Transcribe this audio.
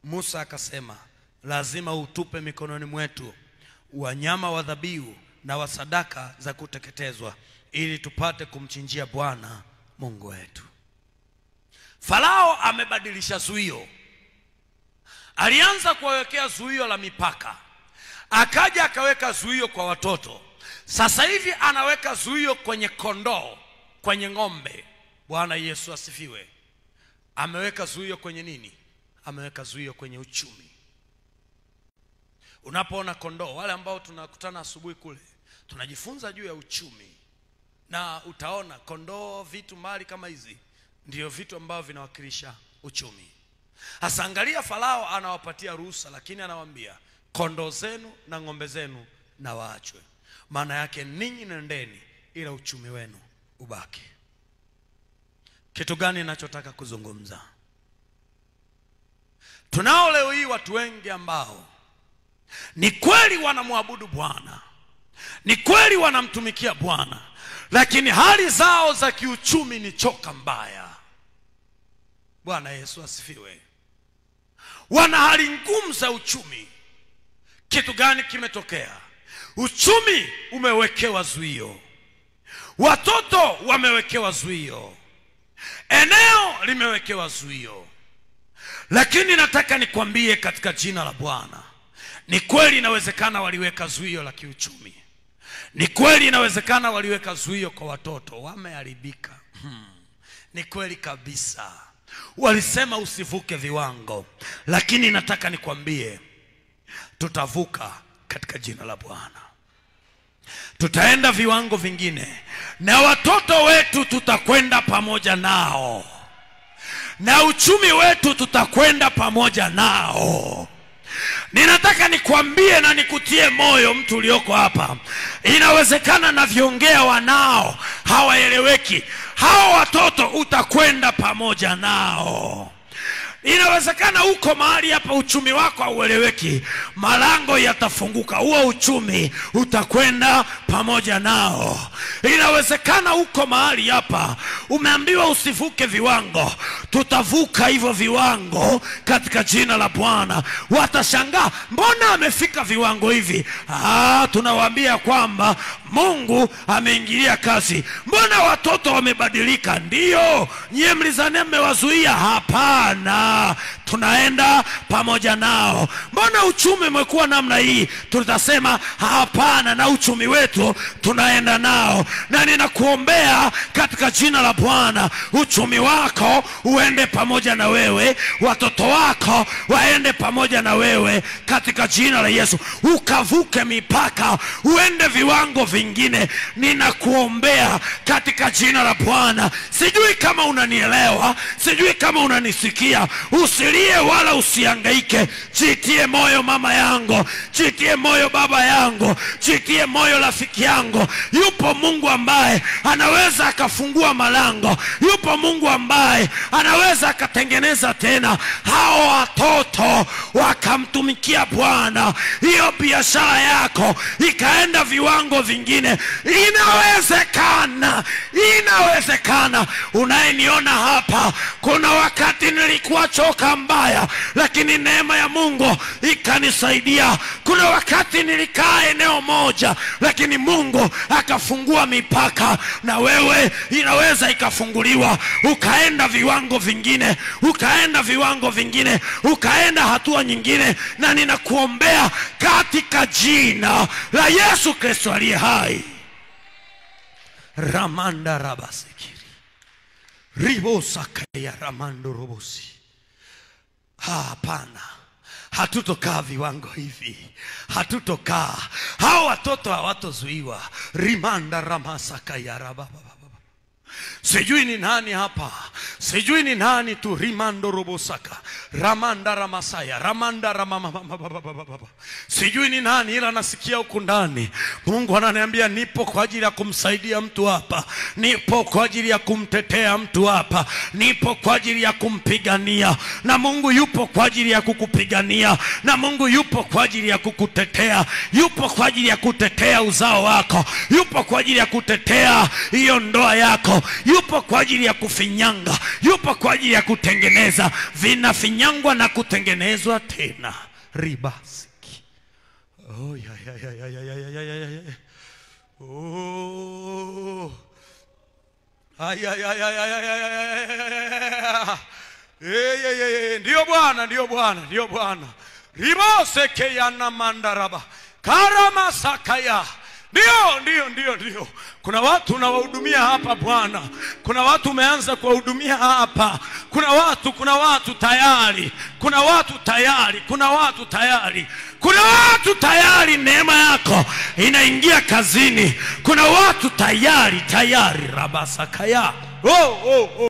Musa akasema, lazima utupe mikononi mwetu wanyama wa dhabihu na wa sadaka za kuteketezwa, ili tupate kumchinjia Bwana Mungu wetu. Farao amebadilisha zuio. Alianza kuwekea zuio la mipaka, akaja akaweka zuio kwa watoto. Sasa hivi anaweka zuio kwenye kondoo, kwenye ng'ombe. Bwana Yesu asifiwe. Ameweka zuio kwenye nini? Ameweka zuio kwenye uchumi. Unapoona kondoo, wale ambao tunakutana asubuhi kule, tunajifunza juu ya uchumi. Na utaona kondoo, vitu mali kama hizi ndio vitu ambavyo vinawakilisha uchumi. Hasa angalia, Farao anawapatia ruhusa, lakini anawaambia kondoo zenu na ng'ombe zenu na waachwe. Maana yake ninyi nendeni, ila uchumi wenu ubaki. Kitu gani ninachotaka kuzungumza? Tunao leo hii watu wengi ambao ni kweli wanamwabudu Bwana, ni kweli wanamtumikia Bwana, lakini hali zao za kiuchumi ni choka mbaya. Bwana Yesu asifiwe. Wana hali ngumu za uchumi. Kitu gani kimetokea? Uchumi umewekewa zuio, watoto wamewekewa zuio, eneo limewekewa zuio. Lakini nataka nikwambie katika jina la Bwana, ni kweli inawezekana waliweka zuio la kiuchumi. Ni kweli inawezekana waliweka zuio kwa watoto, wameharibika. Ni kweli kabisa. Walisema usivuke viwango, lakini nataka nikwambie tutavuka katika jina la Bwana. Tutaenda viwango vingine, na watoto wetu tutakwenda pamoja nao, na uchumi wetu tutakwenda pamoja nao. Ninataka nikwambie na nikutie moyo, mtu ulioko hapa, inawezekana na viongea wanao hawaeleweki. Hao watoto utakwenda pamoja nao. Inawezekana uko mahali hapa uchumi wako haueleweki, malango yatafunguka, huo uchumi utakwenda pamoja nao. Inawezekana uko mahali hapa umeambiwa usivuke viwango, tutavuka hivyo viwango katika jina la Bwana. Watashangaa, mbona amefika viwango hivi? Tunawaambia kwamba Mungu ameingilia kazi. Mbona watoto wamebadilika? Ndio, nyie mlizania mmewazuia. Hapana, tunaenda pamoja nao. Mbona uchumi umekuwa namna hii? Tutasema hapana, na uchumi wetu tunaenda nao. Na ninakuombea katika jina la Bwana, uchumi wako uende pamoja na wewe, watoto wako waende pamoja na wewe katika jina la Yesu. Ukavuke mipaka, uende viwango vingine. Ninakuombea katika jina la Bwana. Sijui kama unanielewa, sijui kama unanisikia. Usilie wala usihangaike. Jitie moyo mama yangu, jitie moyo baba yangu, jitie moyo rafiki yangu. Yupo Mungu ambaye anaweza akafungua malango. Yupo Mungu ambaye anaweza akatengeneza tena. Hao watoto wakamtumikia Bwana, hiyo biashara yako ikaenda viwango vingine. Inawezekana, inawezekana. Unayeniona hapa, kuna wakati nilikuwa choka mbaya, lakini neema ya Mungu ikanisaidia. Kuna wakati nilikaa eneo moja, lakini Mungu akafungua mipaka. Na wewe inaweza ikafunguliwa, ukaenda viwango vingine, ukaenda viwango vingine, ukaenda hatua nyingine. Na ninakuombea katika jina la Yesu Kristo aliye hai. Ramanda rabasikiri ribosa kaya ramando robosi. Hapana, hatutokaa viwango hivi, hatutokaa. Hao watoto hawatozuiwa. Rimanda ramasaka ya rababa. Sijui ni nani hapa, sijui ni nani tu. Rimando robosaka ramanda ramasaya ramanda ramamamamamamamamamama. Sijui ni nani, ila nasikia huku ndani Mungu ananiambia nipo kwa ajili ya kumsaidia mtu hapa, nipo kwa ajili ya kumtetea mtu hapa, nipo kwa ajili ya kumpigania. Na Mungu yupo kwa ajili ya kukupigania, na Mungu yupo kwa ajili ya kukutetea. Yupo kwa ajili ya kutetea uzao wako, yupo kwa ajili ya kutetea hiyo ndoa yako, yupo kwa ajili ya kufinyanga, yupo kwa ajili ya kutengeneza. Vinafinyangwa na kutengenezwa tena. Ribasiki. Oh ya. Oh. Ndio Bwana, ndio Bwana, ndio Bwana. Riboseke yana mandaraba. Karama sakaya. Ndio. Kuna watu unawahudumia hapa Bwana. Kuna watu umeanza kuwahudumia hapa. Kuna watu tayari. Kuna watu tayari neema yako inaingia kazini. Kuna watu tayari. Rabasakaya. Oh.